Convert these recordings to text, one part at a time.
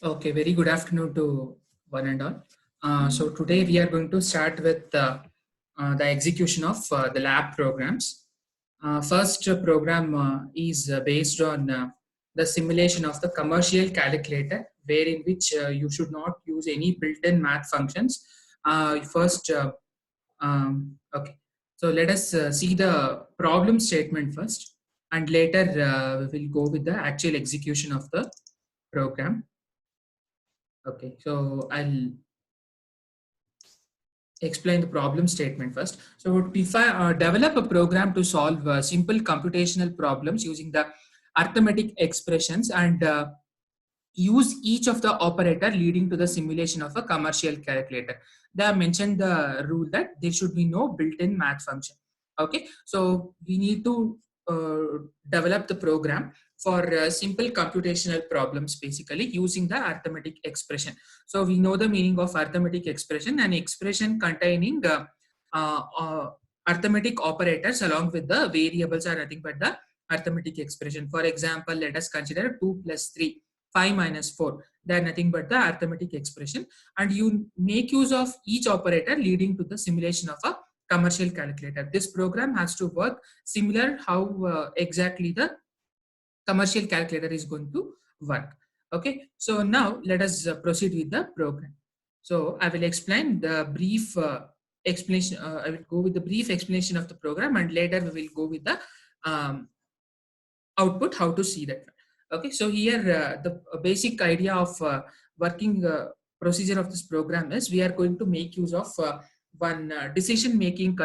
Okay, very good afternoon to one and all. So today we are going to start with the execution of the lab programs. First program is based on the simulation of the commercial calculator, wherein which you should not use any built-in math functions. First, okay. So let us see the problem statement first, and later we will go with the actual execution of the program. Okay, so I'll explain the problem statement first. So if I develop a program to solve simple computational problems using the arithmetic expressions and use each of the operator leading to the simulation of a commercial calculator. They have mentioned the rule that there should be no built-in math function. Okay, so we need to develop the program for simple computational problems, basically using the arithmetic expression. So we know the meaning of arithmetic expression: an expression containing uh, uh, arithmetic operators along with the variables are nothing but the arithmetic expression. For example, let us consider 2 plus 3, 5 minus 4. They are nothing but the arithmetic expression, and you make use of each operator leading to the simulation of a commercial calculator. This program has to work similar how exactly the commercial calculator is going to work. Okay, so now let us proceed with the program. So I will explain the brief explanation. I will go with the brief explanation of the program, and later we will go with the um, output, how to see that. Okay, so here the basic idea of working procedure of this program is we are going to make use of one decision making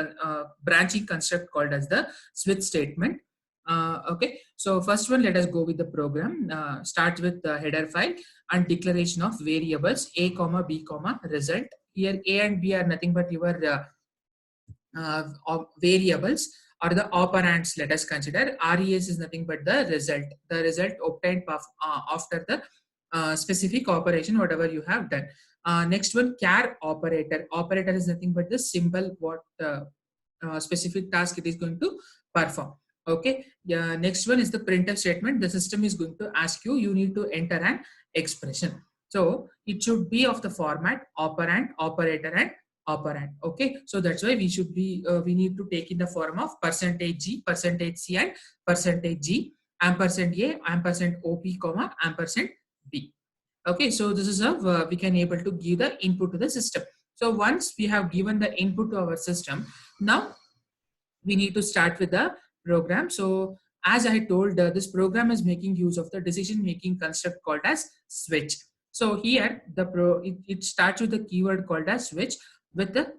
branching construct called as the switch statement. Okay, so first one, let us go with the program. Start with the header file and declaration of variables a comma b comma result. Here a and b are nothing but your variables or the operands. Let us consider res is nothing but the result obtained after the specific operation whatever you have done. Next one, char operator is nothing but the symbol what specific task it is going to perform. Okay, yeah. Next one is the printf statement. The system is going to ask you, you need to enter an expression, so it should be of the format operand, operator, and operand. Okay, so that's why we need to take in the form of %g, %c, and %g, ampersand a, ampersand op, comma ampersand b. Okay, so this is how we can able to give the input to the system. So once we have given the input to our system, now we need to start with the program. So as I told, this program is making use of the decision making construct called as switch. So here it starts with the keyword called as switch with the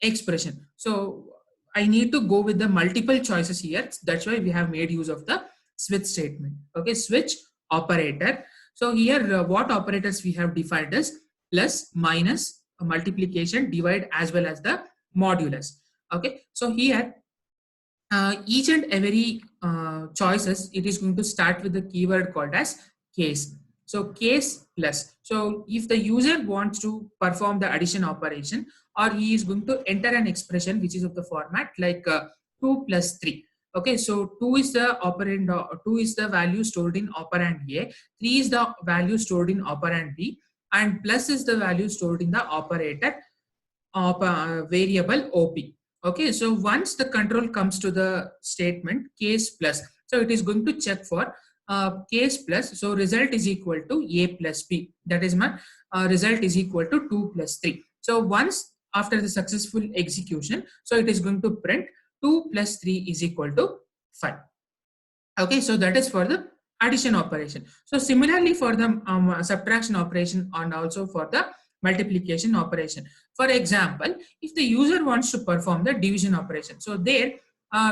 expression. So I need to go with the multiple choices here. That's why we have made use of the switch statement. Okay, switch operator. So here what operators we have defined as plus, minus, multiplication, divide, as well as the modulus. Okay, so here each and every choices, it is going to start with the keyword called as case. So case plus, so if the user wants to perform the addition operation, or he is going to enter an expression which is of the format like 2 plus 3. Okay, so 2 is the operand, 2 is the value stored in operand a, 3 is the value stored in operand b, and plus is the value stored in the operator of variable op. Okay, so once the control comes to the statement case plus, so it is going to check for case plus, so result is equal to a plus b, that is my result is equal to 2 plus 3. So once after the successful execution, so it is going to print 2 plus 3 is equal to 5. Okay, so that is for the addition operation. So similarly for the subtraction operation and also for the multiplication operation. For example, if the user wants to perform the division operation, so there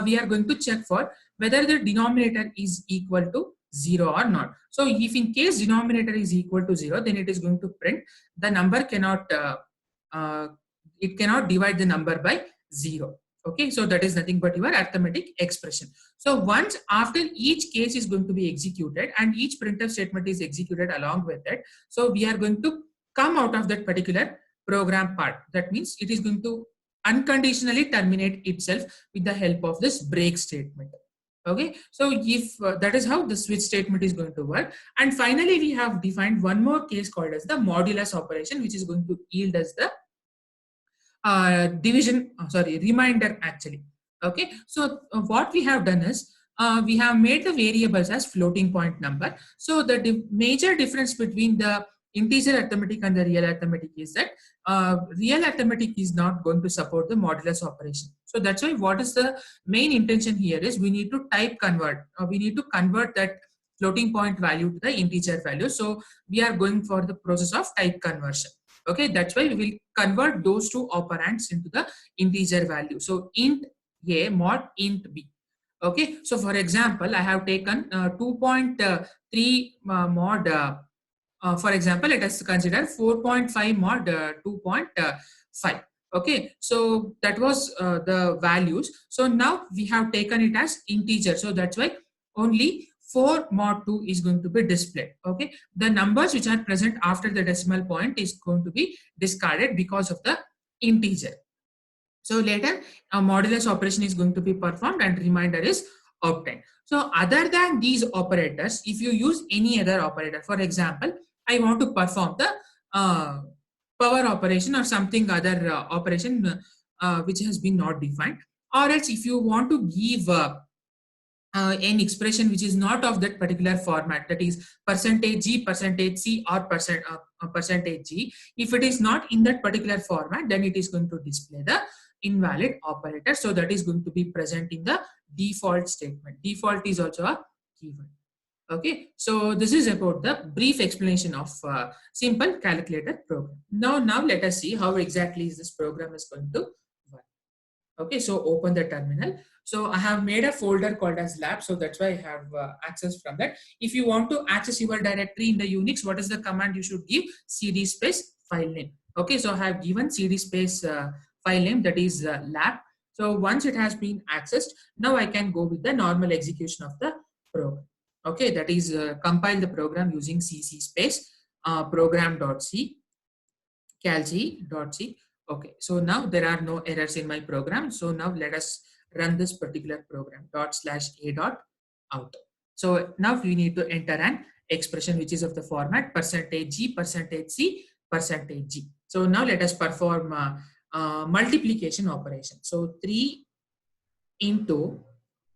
we are going to check for whether the denominator is equal to 0 or not. So if in case denominator is equal to 0, then it is going to print the number cannot uh, it cannot divide the number by 0. Okay, so that is nothing but your arithmetic expression. So once after each case is going to be executed and each printf statement is executed along with it, so we are going to come out of that particular program part. That means it is going to unconditionally terminate itself with the help of this break statement. Okay, so if that is how the switch statement is going to work. And finally, we have defined one more case called as the modulus operation, which is going to yield as the division, sorry, reminder actually. Okay, so what we have done is we have made the variables as floating point number. So the major difference between the integer arithmetic and the real arithmetic is that real arithmetic is not going to support the modulus operation. So that's why what is the main intention here is we need to type convert, we need to convert that floating point value to the integer value. So we are going for the process of type conversion. Okay, that's why we will convert those two operands into the integer value. So int a mod int b. Okay, so for example, I have taken 2.3 mod, for example, let us consider 4.5 mod 2.5. Okay, so that was the values. So now we have taken it as integer. So that's why only 4 mod 2 is going to be displayed. Okay, the numbers which are present after the decimal point is going to be discarded because of the integer. So later a modulus operation is going to be performed and reminder is obtained. So other than these operators, if you use any other operator, for example, I want to perform the power operation or something other operation which has been not defined, or else if you want to give an expression which is not of that particular format, that is percentage g, percentage c, or percentage g, if it is not in that particular format, then it is going to display the invalid operator. So that is going to be present in the default statement. Default is also a keyword. Okay, so this is about the brief explanation of simple calculator program. Now let us see how exactly is this program is going to work. Okay, so open the terminal. So I have made a folder called as lab, so that's why I have access from that. If you want to access your directory in the Unix, what is the command you should give? Cd space file name. Okay, so I have given cd space file name, that is lab. So once it has been accessed, now I can go with the normal execution of the program. Okay, that is compile the program using cc space program.c calc.c. Okay, so now there are no errors in my program. So now let us run this particular program ./a.out. So now we need to enter an expression which is of the format percentage g, percentage c, percentage g. So now let us perform multiplication operation. So 3 into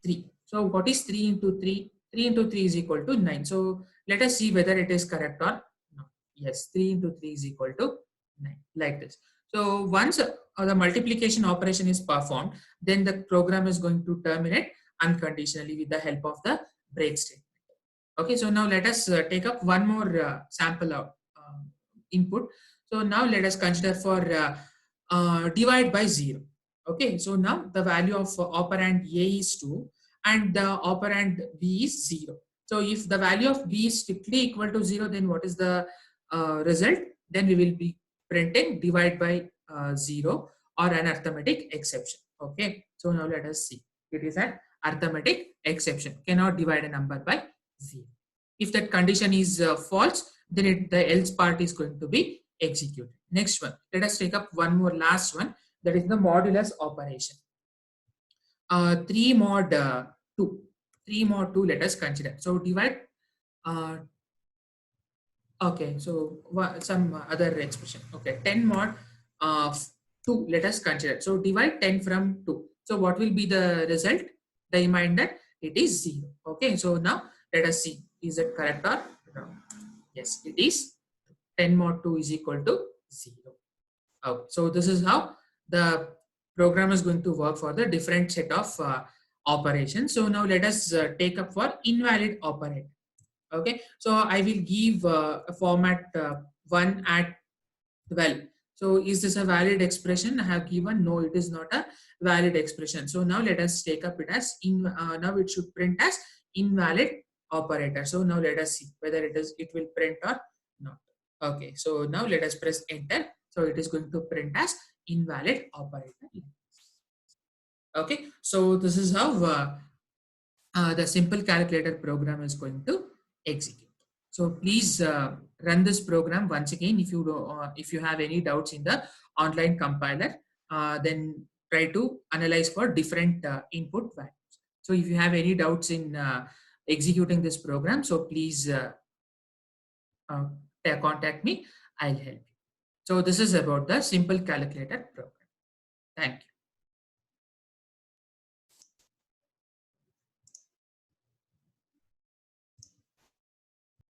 3. So what is 3 into 3? 3 into 3 is equal to 9. So let us see whether it is correct or not. Yes, 3 into 3 is equal to 9, like this. So once the multiplication operation is performed, then the program is going to terminate unconditionally with the help of the break statement. Okay, so now let us take up one more sample of input. So now let us consider for divide by 0. Okay, so now the value of operand A is 2 and the operand B is 0. So if the value of B is strictly equal to 0, then what is the result? Then we will be printing divide by 0 or an arithmetic exception. Okay, so now let us see. It is an arithmetic exception. Cannot divide a number by 0. If that condition is false, then the else part is going to be executed. Next one, let us take up one more last one, that is the modulus operation. 3 mod 2. 3 mod 2, let us consider. So divide, okay, so some other expression. Okay, 10 mod 2, let us consider. So divide 10 from 2. So what will be the result? The reminder, it is 0. Okay, so now let us see, is it correct or wrong? Yes, it is. 10 mod 2 is equal to 0. Okay, so this is how the program is going to work for the different set of operations. So now let us take up for invalid operator. Okay, so I will give a format 1 at 12. So is this a valid expression? I have given no, it is not a valid expression. So now let us take up it as now it should print as invalid operator. So now let us see whether it will print or not. Okay, so now let us press enter. So it is going to print as invalid operator. Okay, so this is how the simple calculator program is going to execute. So please run this program once again. If you have any doubts in the online compiler, then try to analyze for different input values. So if you have any doubts in executing this program, so please uh, contact me. I'll help you. So this is about the simple calculator program. Thank you.